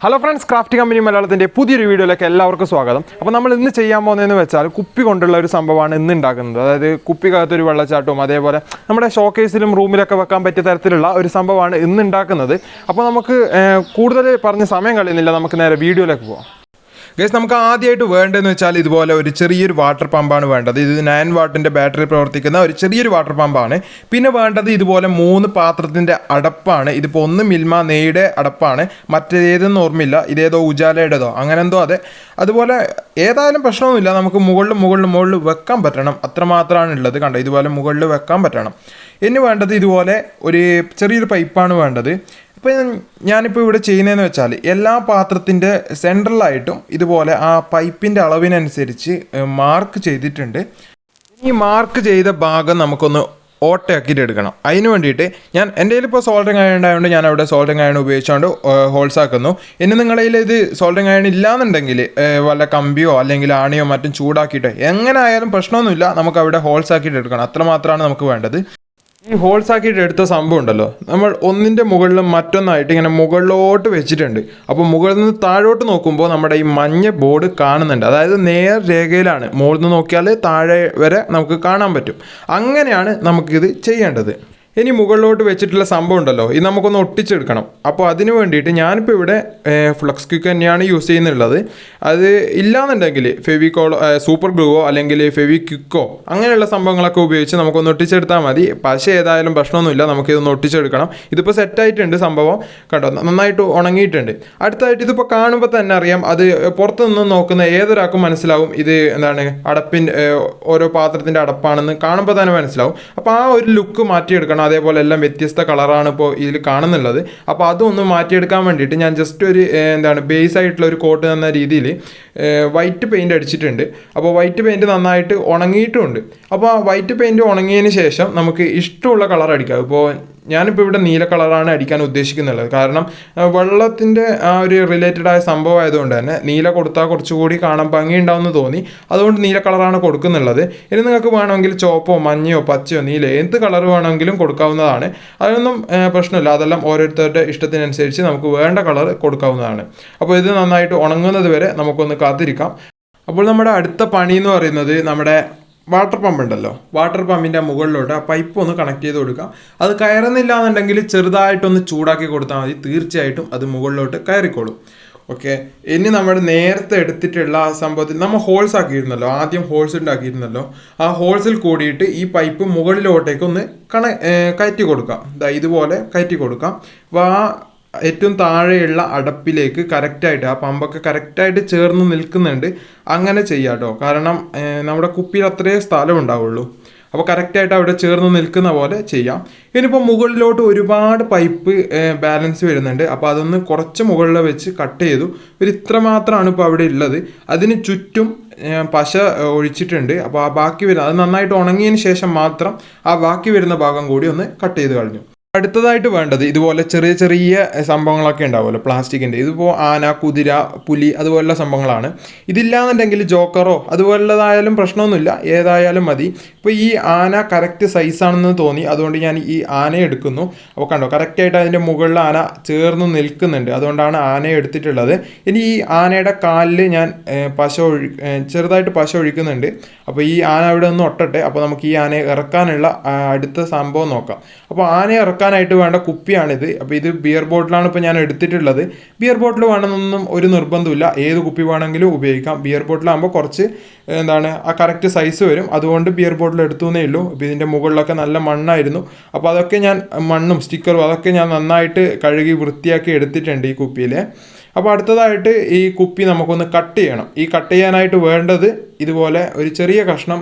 Hello friends, craft company മലയാളത്തിൻ്റെ പുതിയൊരു വീഡിയോയിലേക്ക് എല്ലാവർക്കും സ്വാഗതം. അപ്പോൾ നമ്മൾ ഇന്ന് ചെയ്യാൻ പോകുന്നതെന്ന് വെച്ചാൽ കുപ്പി കൊണ്ടുള്ള ഒരു സംഭവമാണ് ഇന്ന് ഉണ്ടാക്കുന്നത്. അതായത് കുപ്പിക്കകത്തൊരു വെള്ളച്ചാട്ടവും അതേപോലെ നമ്മുടെ ഷോക്കേസിലും റൂമിലൊക്കെ വെക്കാൻ പറ്റിയ തരത്തിലുള്ള ഒരു സംഭവമാണ് ഇന്ന് ഉണ്ടാക്കുന്നത്. അപ്പോൾ നമുക്ക് കൂടുതൽ പറഞ്ഞ് സമയം കളയുന്നില്ല, നമുക്ക് നേരെ വീഡിയോയിലേക്ക് പോകാം. ഗൈസ്, നമുക്ക് ആദ്യമായിട്ട് വേണ്ടതെന്ന് വെച്ചാൽ ഇതുപോലെ ഒരു ചെറിയൊരു വാട്ടർ പമ്പാണ് വേണ്ടത്. ഇത് 9 വാട്ടിൻ്റെ ബാറ്ററി പ്രവർത്തിക്കുന്ന ഒരു ചെറിയൊരു വാട്ടർ പമ്പാണ്. പിന്നെ വേണ്ടത് ഇതുപോലെ 3 പാത്രത്തിൻ്റെ അടപ്പാണ്. ഇതിപ്പോൾ ഒന്ന് മിൽമ നെയ്യുടെ അടപ്പാണ്, മറ്റേതെന്ന് ഓർമ്മയില്ല, ഇതേതോ ഉജാലയുടേതോ അങ്ങനെ എന്തോ. അതുപോലെ ഏതായാലും പ്രശ്നമൊന്നുമില്ല, നമുക്ക് മുകളിൽ വെക്കാൻ പറ്റണം, അത്രമാത്രമാണ് ഉള്ളത്. കണ്ടോ, ഇതുപോലെ മുകളിൽ വെക്കാൻ പറ്റണം. ഇനി വേണ്ടത് ഇതുപോലെ ഒരു ചെറിയൊരു പൈപ്പാണ് വേണ്ടത്. അപ്പോൾ ഞാനിപ്പോൾ ഇവിടെ ചെയ്യുന്നതെന്ന് വെച്ചാൽ എല്ലാ പാത്രത്തിൻ്റെ സെൻട്രലായിട്ടും ഇതുപോലെ ആ പൈപ്പിൻ്റെ അളവിനനുസരിച്ച് മാർക്ക് ചെയ്തിട്ടുണ്ട്. ഈ മാർക്ക് ചെയ്ത ഭാഗം നമുക്കൊന്ന് ഓട്ടയാക്കിയിട്ട് എടുക്കണം. അതിന് വേണ്ടിയിട്ട് ഞാൻ എൻ്റെ കയ്യിൽ ഇപ്പോൾ സോൾഡറിങ് അയൺ ഉണ്ടായതുകൊണ്ട് ഞാൻ അവിടെ സോൾഡറിങ് അയൺ ഉപയോഗിച്ചുകൊണ്ട് ഹോൾസ് ആക്കുന്നു. ഇനി നിങ്ങളുടെ കയ്യിൽ ഇത് സോൾഡറിങ് അയൺ ഇല്ലയെന്നുണ്ടെങ്കിൽ വല്ല കമ്പിയോ അല്ലെങ്കിൽ ആണിയോ മറ്റും ചൂടാക്കിയിട്ട് എങ്ങനെ ആയാലും പ്രശ്നമൊന്നുമില്ല, നമുക്ക് അവിടെ ഹോൾസ് ആക്കിയിട്ട് എടുക്കണം. അത്രമാത്രമാണ് നമുക്ക് വേണ്ടത്. ഈ ഹോൾസ് ആക്കിയിട്ട് എടുത്ത സംഭവം ഉണ്ടല്ലോ, നമ്മൾ ഒന്നിൻ്റെ മുകളിലും മറ്റൊന്നായിട്ട് ഇങ്ങനെ മുകളിലോട്ട് വെച്ചിട്ടുണ്ട്. അപ്പോൾ മുകളിൽ നിന്ന് താഴോട്ട് നോക്കുമ്പോൾ നമ്മുടെ ഈ മഞ്ഞ ബോർഡ് കാണുന്നുണ്ട്. അതായത് നേർ രേഖയിലാണ്, മുകളിൽ നിന്ന് നോക്കിയാൽ താഴെ വരെ നമുക്ക് കാണാൻ പറ്റും. അങ്ങനെയാണ് നമുക്കിത് ചെയ്യേണ്ടത്. ഇനി മുകളിലോട്ട് വെച്ചിട്ടുള്ള സംഭവം ഉണ്ടല്ലോ, ഇത് നമുക്കൊന്ന് ഒട്ടിച്ചെടുക്കണം. അപ്പോൾ അതിന് വേണ്ടിയിട്ട് ഞാനിപ്പോൾ ഇവിടെ ഫ്ലക്സ് ക്വിക്ക് തന്നെയാണ് യൂസ് ചെയ്യുന്നുള്ളത്. അത് ഇല്ലാന്നുണ്ടെങ്കിൽ ഫെവിക്കോളോ സൂപ്പർ ഗ്ലൂവോ അല്ലെങ്കിൽ ഫെവിക്വിക്കോ അങ്ങനെയുള്ള സംഭവങ്ങളൊക്കെ ഉപയോഗിച്ച് നമുക്കൊന്ന് ഒട്ടിച്ചെടുത്താൽ മതി. പശ ഏതായാലും പ്രശ്നമൊന്നുമില്ല, നമുക്കിതൊന്ന് ഒട്ടിച്ചെടുക്കണം. ഇതിപ്പോൾ സെറ്റായിട്ടുണ്ട് സംഭവം, കേട്ടോ, നന്നായിട്ട് ഉണങ്ങിയിട്ടുണ്ട്. അടുത്തായിട്ട് ഇതിപ്പോൾ കാണുമ്പോൾ തന്നെ അറിയാം, അത് പുറത്തു നിന്ന് നോക്കുന്ന ഏതൊരാൾക്കും മനസ്സിലാവും ഇത് എന്താണ് ഓരോ പാത്രത്തിൻ്റെ അടപ്പാണെന്ന് കാണുമ്പോൾ തന്നെ മനസ്സിലാവും. അപ്പോൾ ആ ഒരു ലുക്ക് മാറ്റിയെടുക്കണം. അതേപോലെ എല്ലാം വ്യത്യസ്ത കളറാണ് ഇപ്പോൾ ഇതിൽ കാണുന്നുള്ളത്. അപ്പോൾ അതൊന്ന് മാറ്റിയെടുക്കാൻ വേണ്ടിയിട്ട് ഞാൻ ജസ്റ്റ് ഒരു ബേസ് ആയിട്ടുള്ള ഒരു കോട്ട് എന്ന രീതിയിൽ വൈറ്റ് പെയിൻറ്റ് അടിച്ചിട്ടുണ്ട്. അപ്പോൾ വൈറ്റ് പെയിൻറ്റ് നന്നായിട്ട് ഉണങ്ങിയിട്ടുമുണ്ട്. അപ്പോൾ ആ വൈറ്റ് പെയിൻറ്റ് ഉണങ്ങിയതിന് ശേഷം നമുക്ക് ഇഷ്ടമുള്ള കളർ അടിക്കാം. ഇപ്പോൾ ഞാനിപ്പോൾ ഇവിടെ നീല കളറാണ് അടിക്കാൻ ഉദ്ദേശിക്കുന്നുള്ളത്. കാരണം വെള്ളത്തിൻ്റെ ആ ഒരു റിലേറ്റഡ് ആയ സംഭവം ആയതുകൊണ്ട് തന്നെ നീല കൊടുത്താൽ കുറച്ചുകൂടി കാണാൻ ഭംഗിയുണ്ടാവുമെന്ന് തോന്നി. അതുകൊണ്ട് നീല കളറാണ് കൊടുക്കുന്നുള്ളത്. ഇനി നിങ്ങൾക്ക് വേണമെങ്കിൽ ചുവപ്പോ മഞ്ഞയോ പച്ചയോ നീല എന്ത് കളർ വേണമെങ്കിലും കൊടുക്കാവുന്നതാണ്. അതൊന്നും പ്രശ്നമില്ല. അതെല്ലാം ഓരോരുത്തരുടെ ഇഷ്ടത്തിനനുസരിച്ച് നമുക്ക് വേണ്ട കളർ കൊടുക്കാവുന്നതാണ്. അപ്പോൾ ഇത് നന്നായിട്ട് ഉണങ്ങുന്നത് വരെ നമുക്കൊന്ന് കാത്തിരിക്കാം. അപ്പോൾ നമ്മുടെ അടുത്ത പണി എന്ന് പറയുന്നത് നമ്മുടെ വാട്ടർ പമ്പ് ഉണ്ടല്ലോ, വാട്ടർ പമ്പിൻ്റെ മുകളിലോട്ട് ആ പൈപ്പ് ഒന്ന് കണക്ട് ചെയ്ത് കൊടുക്കാം. അത് കയറുന്നില്ല എന്നുണ്ടെങ്കിൽ ചെറുതായിട്ടൊന്ന് ചൂടാക്കി കൊടുത്താൽ മതി, തീർച്ചയായിട്ടും അത് മുകളിലോട്ട് കയറിക്കോളും. ഓക്കെ, ഇനി നമ്മൾ നേരത്തെ എടുത്തിട്ടുള്ള ആ സംഭവത്തിൽ നമ്മൾ ഹോൾസ് ആക്കിയിരുന്നല്ലോ, ആദ്യം ഹോൾസ് ഉണ്ടാക്കിയിരുന്നല്ലോ, ആ ഹോൾസിൽ കൂടിയിട്ട് ഈ പൈപ്പ് മുകളിലോട്ടേക്ക് ഒന്ന് കയറ്റി കൊടുക്കാം. ഇതുപോലെ കയറ്റി കൊടുക്കാം. അപ്പോൾ ആ ഏറ്റവും താഴെയുള്ള അടപ്പിലേക്ക് കറക്റ്റായിട്ട് ആ പമ്പൊക്കെ കറക്റ്റായിട്ട് ചേർന്ന് നിൽക്കുന്നുണ്ട്. അങ്ങനെ ചെയ്യാം കേട്ടോ, കാരണം നമ്മുടെ കുപ്പിയിൽ അത്രേ സ്ഥലം ഉണ്ടാവുള്ളൂ. അപ്പോൾ കറക്റ്റായിട്ട് അവിടെ ചേർന്ന് നിൽക്കുന്ന പോലെ ചെയ്യാം. ഇനിയിപ്പോൾ മുകളിലോട്ട് ഒരുപാട് പൈപ്പ് ബാലൻസ് വരുന്നുണ്ട്. അപ്പോൾ അതൊന്ന് കുറച്ച് മുകളിൽ വെച്ച് കട്ട് ചെയ്തു. ഇത്ര മാത്രമാണ് ഇപ്പോൾ അവിടെ ഉള്ളത്. അതിന് ചുറ്റും പശ ഒഴിച്ചിട്ടുണ്ട്. അപ്പോൾ ആ ബാക്കി വരുന്ന അത് നന്നായിട്ട് ഉണങ്ങിയതിന് ശേഷം മാത്രം ആ ബാക്കി വരുന്ന ഭാഗം കൂടി ഒന്ന് കട്ട് ചെയ്ത് കളഞ്ഞു. അടുത്തതായിട്ട് വേണ്ടത് ഇതുപോലെ ചെറിയ ചെറിയ സംഭവങ്ങളൊക്കെ ഉണ്ടാവുമല്ലോ പ്ലാസ്റ്റിക്കിൻ്റെ. ഇതിപ്പോൾ ആന, കുതിര, പുലി അതുപോലുള്ള സംഭവങ്ങളാണ്. ഇതില്ലാന്നുണ്ടെങ്കിൽ ജോക്കറോ അതുപോലുള്ളതായാലും പ്രശ്നമൊന്നുമില്ല, ഏതായാലും മതി. ഇപ്പോൾ ഈ ആന കറക്റ്റ് സൈസാണെന്ന് തോന്നി, അതുകൊണ്ട് ഞാൻ ഈ ആനയെ എടുക്കുന്നു. അപ്പോൾ കണ്ടോ, കറക്റ്റായിട്ട് അതിൻ്റെ മുകളിൽ ആന ചേർന്ന് നിൽക്കുന്നുണ്ട്, അതുകൊണ്ടാണ് ആനയെ എടുത്തിട്ടുള്ളത്. ഇനി ഈ ആനയുടെ കാലിൽ ഞാൻ ചെറുതായിട്ട് പശ ഒഴിക്കുന്നുണ്ട്. അപ്പോൾ ഈ ആന അവിടെ ഒന്ന് ഒട്ടട്ടെ. അപ്പോൾ നമുക്ക് ഈ ആനയെ ഇറക്കാനുള്ള അടുത്ത സംഭവം നോക്കാം. അപ്പോൾ ആനയെ ഇറക്കാനായിട്ട് വേണ്ട കുപ്പിയാണിത്. അപ്പോൾ ഇത് ബിയർ ബോട്ടിലാണ് ഇപ്പോൾ ഞാൻ എടുത്തിട്ടുള്ളത്. ബിയർ ബോട്ടിൽ വേണമെന്നൊന്നും ഒരു നിർബന്ധമില്ല, ഏത് കുപ്പി വേണമെങ്കിലും ഉപയോഗിക്കാം. ബിയർ ബോട്ടിലാകുമ്പോൾ കുറച്ച് ആ കറക്റ്റ് സൈസ് വരും, അതുകൊണ്ട് ബിയർ ബോട്ടിൽ എടുത്തു എന്നേ ഉള്ളൂ. ഇപ്പോൾ ഇതിൻ്റെ മുകളിലൊക്കെ നല്ല മണ്ണായിരുന്നു. അപ്പോൾ അതൊക്കെ ഞാൻ മണ്ണും സ്റ്റിക്കറും അതൊക്കെ ഞാൻ നന്നായിട്ട് കഴുകി വൃത്തിയാക്കി എടുത്തിട്ടുണ്ട് ഈ കുപ്പിയിൽ. അപ്പോൾ അടുത്തതായിട്ട് ഈ കുപ്പി നമുക്കൊന്ന് കട്ട് ചെയ്യണം. ഈ കട്ട് ചെയ്യാനായിട്ട് വേണ്ടത് ഇതുപോലെ ഒരു ചെറിയ കഷ്ണം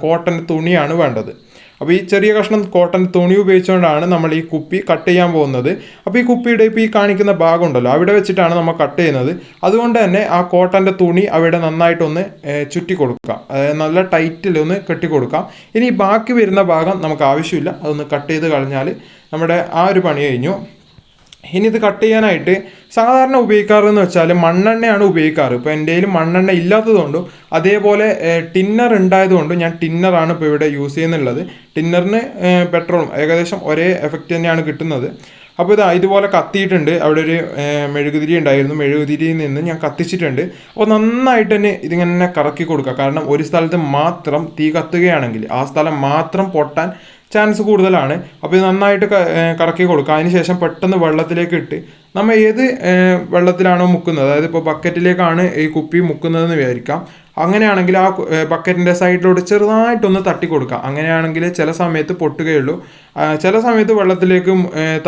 കോട്ടൺ തുണിയാണ് വേണ്ടത്. അപ്പോൾ ഈ ചെറിയ കഷ്ണം കോട്ടൺ തുണി ഉപയോഗിച്ചുകൊണ്ടാണ് നമ്മൾ ഈ കുപ്പി കട്ട് ചെയ്യാൻ പോകുന്നത്. അപ്പോൾ ഈ കുപ്പിയുടെ ഇപ്പോൾ ഈ കാണിക്കുന്ന ഭാഗം ഉണ്ടല്ലോ, അവിടെ വെച്ചിട്ടാണ് നമ്മൾ കട്ട് ചെയ്യുന്നത്. അതുകൊണ്ട് തന്നെ ആ കോട്ടൻ്റെ തുണി അവിടെ നന്നായിട്ടൊന്ന് ചുറ്റി കൊടുക്കാം, നല്ല ടൈറ്റിലൊന്ന് കെട്ടിക്കൊടുക്കാം. ഇനി ബാക്കി വരുന്ന ഭാഗം നമുക്ക് ആവശ്യമില്ല, അതൊന്ന് കട്ട് ചെയ്ത് കളഞ്ഞാൽ നമ്മുടെ ആ ഒരു പണി കഴിഞ്ഞു. ഇനി ഇത് കട്ട് ചെയ്യാനായിട്ട് സാധാരണ ഉപയോഗിക്കാറെന്ന് വെച്ചാൽ മണ്ണെണ്ണയാണ് ഉപയോഗിക്കാറ്. ഇപ്പോൾ എൻ്റെ കയ്യിൽ മണ്ണെണ്ണ ഇല്ലാത്തതുകൊണ്ടും അതേപോലെ ടിന്നർ ഉണ്ടായതുകൊണ്ടും ഞാൻ ടിന്നറാണ് ഇപ്പോൾ ഇവിടെ യൂസ് ചെയ്യുന്നുള്ളത്. ടിന്നറിന് പെട്രോളും ഏകദേശം ഒരേ എഫക്റ്റ് തന്നെയാണ് കിട്ടുന്നത്. അപ്പോൾ ഇതുപോലെ കത്തിയിട്ടുണ്ട്. അവിടെ ഒരു മെഴുകുതിരി ഉണ്ടായിരുന്നു, മെഴുകുതിരിയിൽ നിന്ന് ഞാൻ കത്തിച്ചിട്ടുണ്ട്. അപ്പോൾ നന്നായിട്ട് തന്നെ ഇതിങ്ങനെ കറക്കി കൊടുക്കുക. കാരണം ഒരു സ്ഥലത്ത് മാത്രം തീ കത്തുകയാണെങ്കിൽ ആ സ്ഥലം മാത്രം പൊട്ടാൻ ചാൻസ് കൂടുതലാണ്. അപ്പോൾ ഇത് നന്നായിട്ട് കറക്കി കൊടുക്കുക. അതിന് ശേഷം പെട്ടെന്ന് വെള്ളത്തിലേക്ക് ഇട്ട് നമ്മൾ ഏത് വെള്ളത്തിലാണോ മുക്കുന്നത്, അതായത് ഇപ്പോൾ ബക്കറ്റിലേക്കാണ് ഈ കുപ്പി മുക്കുന്നതെന്ന് വിചാരിക്കാം. അങ്ങനെയാണെങ്കിൽ ആ ബക്കറ്റിൻ്റെ സൈഡിലോട്ട് ചെറുതായിട്ടൊന്ന് തട്ടി കൊടുക്കുക. അങ്ങനെയാണെങ്കിൽ ചില സമയത്ത് പൊട്ടുകയുള്ളൂ, ചില സമയത്ത് വെള്ളത്തിലേക്ക്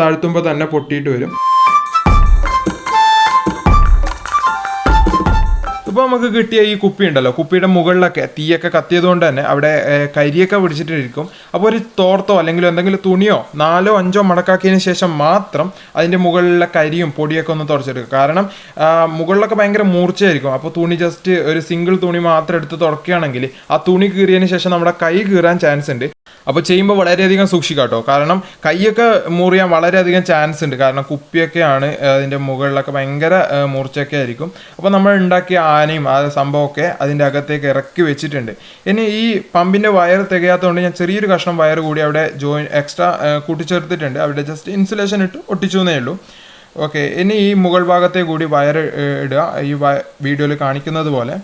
താഴ്ത്തുമ്പോൾ തന്നെ പൊട്ടിയിട്ട് വരും. ഇപ്പോൾ നമുക്ക് കിട്ടിയ ഈ കുപ്പി ഉണ്ടല്ലോ, കുപ്പിയുടെ മുകളിലൊക്കെ തീയൊക്കെ കത്തിയത് കൊണ്ട് തന്നെ അവിടെ കരിയൊക്കെ പിടിച്ചിട്ടിരിക്കും. അപ്പോൾ ഒരു തോർത്തോ അല്ലെങ്കിൽ എന്തെങ്കിലും തുണിയോ 4 5 മടക്കാക്കിയതിന് ശേഷം മാത്രം അതിൻ്റെ മുകളിലെ കരിയും പൊടിയൊക്കെ ഒന്ന് തുടച്ചെടുക്കുക. കാരണം മുകളിലൊക്കെ ഭയങ്കര മൂർച്ചയായിരിക്കും. അപ്പോൾ തുണി ജസ്റ്റ് ഒരു സിംഗിൾ തുണി മാത്രം എടുത്ത് തുടക്കുകയാണെങ്കിൽ ആ തുണി കീറിയതിന് ശേഷം നമ്മുടെ കൈ കീറാൻ ചാൻസ് ഉണ്ട്. അപ്പോൾ ചെയ്യുമ്പോൾ വളരെയധികം സൂക്ഷിക്കുക കേട്ടോ. കാരണം കൈയൊക്കെ മുറിയാൻ വളരെയധികം ചാൻസ് ഉണ്ട്. കാരണം കുപ്പിയൊക്കെയാണ്, അതിൻ്റെ മുകളിലൊക്കെ ഭയങ്കര മൂർച്ചയൊക്കെ ആയിരിക്കും. അപ്പോൾ നമ്മൾ ഉണ്ടാക്കിയ ആനയും ആ സംഭവമൊക്കെ അതിൻ്റെ അകത്തേക്ക് ഇറക്കി വെച്ചിട്ടുണ്ട്. ഇനി ഈ പമ്പിൻ്റെ വയർ തികയാത്തതുകൊണ്ട് ഞാൻ ചെറിയൊരു കഷ്ണം വയർ കൂടി അവിടെ എക്സ്ട്രാ കൂട്ടിച്ചേർത്തിട്ടുണ്ട്. അവിടെ ജസ്റ്റ് ഇൻസുലേഷൻ ഇട്ട് ഒട്ടിച്ചു എന്നേ ഉള്ളൂ. ഓക്കെ, ഇനി ഈ മുകൾ ഭാഗത്തെ കൂടി വയർ ഇടുക, ഈ വീഡിയോയിൽ കാണിക്കുന്നത് പോലെ.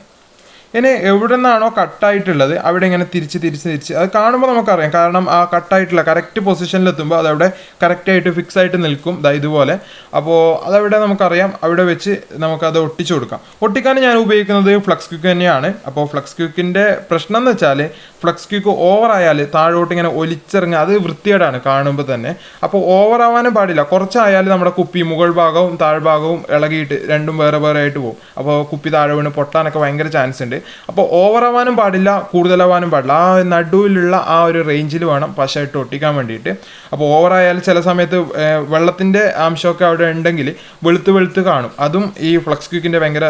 ഇനി എവിടെ നിന്നാണോ കട്ടായിട്ടുള്ളത് അവിടെ ഇങ്ങനെ തിരിച്ച് അത് കാണുമ്പോൾ നമുക്കറിയാം. കാരണം ആ കട്ടായിട്ടുള്ള കറക്റ്റ് പൊസിഷനിലെത്തുമ്പോൾ അതവിടെ കറക്റ്റായിട്ട് ഫിക്സ് ആയിട്ട് നിൽക്കും, ഇതുപോലെ. അപ്പോൾ അതവിടെ നമുക്കറിയാം. അവിടെ വെച്ച് നമുക്കത് ഒട്ടിച്ചു കൊടുക്കാം. ഒട്ടിക്കാൻ ഞാൻ ഉപയോഗിക്കുന്നത് ഫ്ലക്സ് ക്വിക്ക് തന്നെയാണ്. അപ്പോൾ ഫ്ലക്സ് ക്വിക്കിൻ്റെ പ്രശ്നം എന്ന് വെച്ചാൽ ഫ്ലക്സ് ക്വിക്ക് ഓവറായാൽ താഴോട്ട് ഇങ്ങനെ ഒലിച്ചിറങ്ങുക, അത് വൃത്തികേടാണ് കാണുമ്പോൾ തന്നെ. അപ്പോൾ ഓവറാവാനും പാടില്ല. കുറച്ചായാലും നമ്മുടെ കുപ്പി മുകൾ ഭാഗവും താഴ്ഭാഗവും ഇളകിയിട്ട് രണ്ടും വേറെ വേറെ ആയിട്ട് പോകും. അപ്പോൾ കുപ്പി താഴെ വീണ് പൊട്ടാനൊക്കെ ഭയങ്കര ചാൻസ് ഉണ്ട്. അപ്പോൾ ഓവറാവാനും പാടില്ല, കൂടുതലാവാനും പാടില്ല. ആ നടുവിലുള്ള ആ ഒരു റേഞ്ചിൽ വേണം പശ ഇട്ട് ഒട്ടിക്കാൻ വേണ്ടിയിട്ട്. അപ്പോൾ ഓവറായാൽ ചില സമയത്ത് വെള്ളത്തിൻ്റെ അംശമൊക്കെ അവിടെ ഉണ്ടെങ്കിൽ വെളുത്ത് കാണും. അതും ഈ ഫ്ലക്സ് ക്വിക്കിൻ്റെ ഭയങ്കര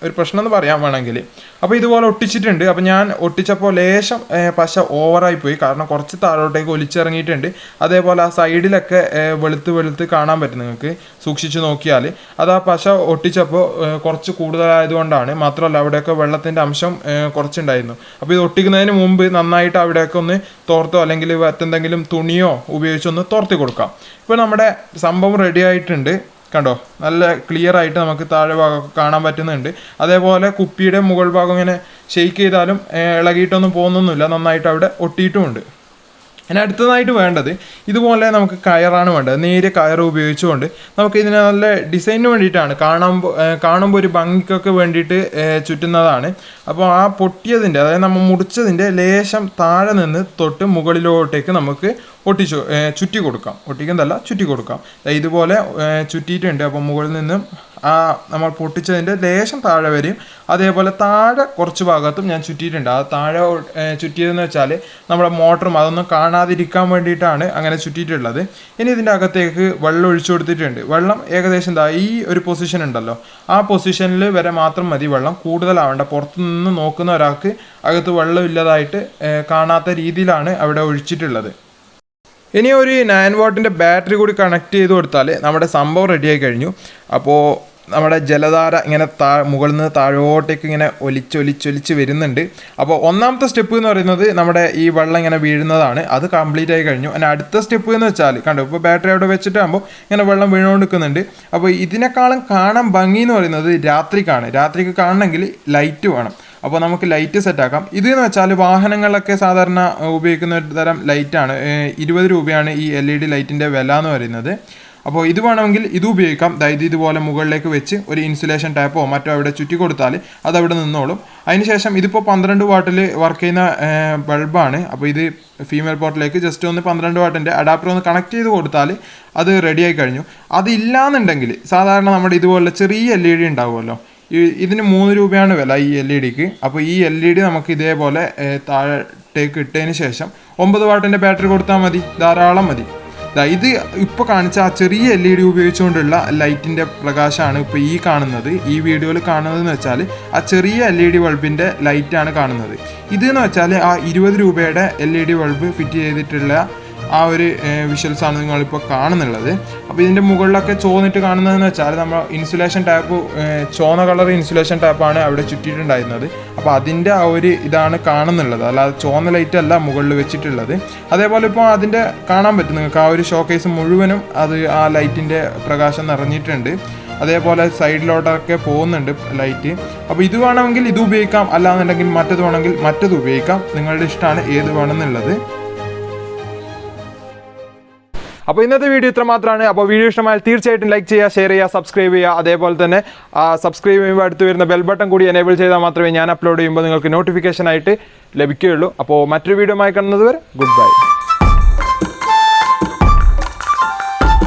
ഒരു പ്രശ്നം എന്ന് പറയാൻ വേണമെങ്കിൽ. അപ്പോൾ ഇതുപോലെ ഒട്ടിച്ചിട്ടുണ്ട്. അപ്പോൾ ഞാൻ ഒട്ടിച്ചപ്പോൾ ലേശം പശ ഓവറായി പോയി, കാരണം കുറച്ച് താഴോട്ടേക്ക് ഒലിച്ചിറങ്ങിയിട്ടുണ്ട്. അതേപോലെ ആ സൈഡിലൊക്കെ വെളുത്ത് കാണാൻ പറ്റും നിങ്ങൾക്ക് സൂക്ഷിച്ച് നോക്കിയാൽ. അത് ആ പശ ഒട്ടിച്ചപ്പോൾ കുറച്ച് കൂടുതലായതുകൊണ്ടാണ്. മാത്രമല്ല അവിടെയൊക്കെ വെള്ളത്തിൻ്റെ അംശം കുറച്ചുണ്ടായിരുന്നു. അപ്പോൾ ഇത് ഒട്ടിക്കുന്നതിന് മുമ്പ് നന്നായിട്ട് അവിടെയൊക്കെ ഒന്ന് തോർത്തോ അല്ലെങ്കിൽ മറ്റെന്തെങ്കിലും തുണിയോ ഉപയോഗിച്ചൊന്ന് തോർത്തി കൊടുക്കാം. ഇപ്പോൾ നമ്മുടെ സംഭവം റെഡി ആയിട്ടുണ്ട്. കണ്ടോ, നല്ല ക്ലിയർ ആയിട്ട് നമുക്ക് താഴെ ഭാഗമൊക്കെ കാണാൻ പറ്റുന്നുണ്ട്. അതേപോലെ കുപ്പിയുടെ മുകൾ ഭാഗം ഇങ്ങനെ ഷെയ്ക്ക് ചെയ്താലും ഇളകിയിട്ടൊന്നും പോകുന്നൊന്നുമില്ല, നന്നായിട്ട് അവിടെ ഒട്ടിയിട്ടുമുണ്ട്. ഇനി അടുത്തതായിട്ട് വേണ്ടത് ഇതുപോലെ നമുക്ക് കയറാണ് വേണ്ടത്. നേരിയ കയർ ഉപയോഗിച്ചുകൊണ്ട് നമുക്ക് ഇതിനെ നല്ല ഡിസൈനിന് വേണ്ടിയിട്ടാണ്, കാണുമ്പോൾ ഒരു ഭംഗിക്കൊക്കെ വേണ്ടിയിട്ട് ചുറ്റുന്നതാണ്. അപ്പോൾ ആ പൊട്ടിയതിൻ്റെ, അതായത് നമ്മൾ മുറിച്ചതിൻ്റെ ലേശം താഴെ നിന്ന് തൊട്ട് മുകളിലോട്ടേക്ക് നമുക്ക് ചുറ്റി കൊടുക്കാം. ചുറ്റി കൊടുക്കാം. ഇതുപോലെ ചുറ്റിയിട്ടുണ്ട്. അപ്പോൾ മുകളിൽ നിന്നും ആ നമ്മൾ പൊട്ടിച്ചതിൻ്റെ ലേശം താഴെ വരെയും അതേപോലെ താഴെ കുറച്ച് ഭാഗത്തും ഞാൻ ചുറ്റിയിട്ടുണ്ട്. ആ താഴെ ചുറ്റിയതെന്ന് വെച്ചാൽ നമ്മുടെ മോട്ടറും അതൊന്നും കാണാതിരിക്കാൻ വേണ്ടിയിട്ടാണ് അങ്ങനെ ചുറ്റിയിട്ടുള്ളത്. ഇനി ഇതിൻ്റെ അകത്തേക്ക് വെള്ളം ഒഴിച്ചു കൊടുത്തിട്ടുണ്ട്. വെള്ളം ഏകദേശം ഈ ഒരു പൊസിഷൻ ഉണ്ടല്ലോ, ആ പൊസിഷനിൽ വരെ മാത്രം മതി വെള്ളം, കൂടുതലാവേണ്ട. പുറത്തുനിന്ന് നോക്കുന്ന ഒരാൾക്ക് അകത്ത് വെള്ളം ഇല്ലതായിട്ട് കാണാത്ത രീതിയിലാണ് അവിടെ ഒഴിച്ചിട്ടുള്ളത്. ഇനി ഒരു 9 വാട്ടിൻ്റെ ബാറ്ററി കൂടി കണക്ട് ചെയ്ത് കൊടുത്താൽ നമ്മുടെ സംഭവം റെഡിയായി കഴിഞ്ഞു. അപ്പോൾ നമ്മുടെ ജലധാര ഇങ്ങനെ മുകളിൽ നിന്ന് താഴോട്ടേക്ക് ഇങ്ങനെ ഒലിച്ചൊലിച്ച് വരുന്നുണ്ട്. അപ്പോൾ ഒന്നാമത്തെ സ്റ്റെപ്പ് എന്ന് പറയുന്നത് നമ്മുടെ ഈ വെള്ളം ഇങ്ങനെ വീഴുന്നതാണ്. അത് കംപ്ലീറ്റ് ആയി കഴിഞ്ഞു. അതിന് അടുത്ത സ്റ്റെപ്പ് എന്ന് വെച്ചാൽ കണ്ടു, ഇപ്പോൾ ബാറ്ററി അവിടെ വെച്ചിട്ടാകുമ്പോൾ ഇങ്ങനെ വെള്ളം വീണുകൊണ്ടിരിക്കുന്നുണ്ട്. അപ്പോൾ ഇതിനേക്കാളും കാണാൻ ഭംഗി എന്ന് പറയുന്നത് രാത്രിക്ക് കാണണമെങ്കിൽ ലൈറ്റ് വേണം. അപ്പോൾ നമുക്ക് ലൈറ്റ് സെറ്റാക്കാം. ഇതെന്ന് വെച്ചാൽ വാഹനങ്ങളിലൊക്കെ സാധാരണ ഉപയോഗിക്കുന്ന ഒരു തരം ലൈറ്റാണ്. 20 രൂപയാണ് ഈ LED ലൈറ്റിൻ്റെ വില എന്ന് പറയുന്നത്. അപ്പോൾ ഇത് വേണമെങ്കിൽ ഇത് ഉപയോഗിക്കാം. അതായത് ഇതുപോലെ മുകളിലേക്ക് വെച്ച് ഒരു ഇൻസുലേഷൻ ടാപ്പോ മറ്റോ അവിടെ ചുറ്റി കൊടുത്താൽ അതവിടെ നിന്നോളും. അതിനുശേഷം ഇതിപ്പോൾ 12 വാട്ടിൽ വർക്ക് ചെയ്യുന്ന ബൾബാണ്. അപ്പോൾ ഇത് ഫീമെയിൽ പോർട്ടിലേക്ക് ജസ്റ്റ് ഒന്ന് 12 വാട്ടിൻ്റെ അഡാപ്റ്റർ ഒന്ന് കണക്ട് ചെയ്ത് കൊടുത്താൽ അത് റെഡിയായി കഴിഞ്ഞു. അതില്ലാന്നുണ്ടെങ്കിൽ സാധാരണ നമ്മുടെ ഇതുപോലെ ചെറിയ LED ഉണ്ടാവുമല്ലോ, ഇതിന് 3 രൂപയാണ് വില ഈ LEDക്ക്. അപ്പോൾ ഈ LED നമുക്ക് ഇതേപോലെ താഴേക്ക് ഇട്ടതിന് ശേഷം 9 വാട്ടിൻ്റെ ബാറ്ററി കൊടുത്താൽ മതി, ധാരാളം മതി. ഇത് ഇപ്പോൾ കാണിച്ച ആ ചെറിയ LED ഉപയോഗിച്ചുകൊണ്ടുള്ള ലൈറ്റിൻ്റെ പ്രകാശമാണ് ഇപ്പോൾ ഈ കാണുന്നത്. ഈ വീഡിയോയിൽ കാണുന്നതെന്ന് വെച്ചാൽ ആ ചെറിയ LED ബൾബിൻ്റെ ലൈറ്റാണ് കാണുന്നത്. ഇതെന്ന് വെച്ചാൽ ആ 20 രൂപയുടെ LED ബൾബ് ഫിറ്റ് ചെയ്തിട്ടുള്ള ആ ഒരു വിഷ്വൽസാണ് നിങ്ങളിപ്പോൾ കാണുന്നുള്ളത്. അപ്പോൾ ഇതിൻ്റെ മുകളിലൊക്കെ ചോന്നിട്ട് കാണുന്നതെന്ന് വെച്ചാൽ നമ്മൾ ഇൻസുലേഷൻ ടാപ്പ്, ചോന്ന കളർ ഇൻസുലേഷൻ ടാപ്പാണ് അവിടെ ചുറ്റിയിട്ടുണ്ടായിരുന്നത്. അപ്പോൾ അതിൻ്റെ ആ ഒരു ഇതാണ് കാണുന്നുള്ളത്, അല്ലാതെ ചോന്ന ലൈറ്റ് അല്ല മുകളിൽ വെച്ചിട്ടുള്ളത്. അതേപോലെ ഇപ്പോൾ അതിൻ്റെ കാണാൻ പറ്റും നിങ്ങൾക്ക് ആ ഒരു ഷോക്കേസ് മുഴുവനും അത് ആ ലൈറ്റിൻ്റെ പ്രകാശം നിറഞ്ഞിട്ടുണ്ട്. അതേപോലെ സൈഡിലോട്ടൊക്കെ പോകുന്നുണ്ട് ലൈറ്റ്. അപ്പോൾ ഇത് വേണമെങ്കിൽ ഇത് ഉപയോഗിക്കാം, അല്ലാന്നുണ്ടെങ്കിൽ മറ്റത് വേണമെങ്കിൽ മറ്റത് ഉപയോഗിക്കാം. നിങ്ങളുടെ ഇഷ്ടമാണ് ഏത് വേണമെന്നുള്ളത്. അപ്പോൾ ഇന്നത്തെ വീഡിയോ ഇത്ര മാത്രമാണ്. അപ്പോൾ വീഡിയോ ഇഷ്ടമായാൽ തീർച്ചയായിട്ടും ലൈക്ക് ചെയ്യുക, ഷെയർ ചെയ്യുക, സബ്സ്ക്രൈബ് ചെയ്യുക. അതേപോലെ തന്നെ സബ്സ്ക്രൈബ് ചെയ്യുമ്പോൾ അടുത്ത് വരുന്ന ബെൽ ബട്ടൺ കൂടി എനേബിൾ ചെയ്താൽ മാത്രമേ ഞാൻ അപ്ലോഡ് ചെയ്യുമ്പോൾ നിങ്ങൾക്ക് നോട്ടിഫിക്കേഷൻ ആയിട്ട് ലഭിക്കുകയുള്ളൂ. അപ്പോൾ മറ്റൊരു വീഡിയോ ആയി കാണുന്നത് വരെ ഗുഡ് ബൈ.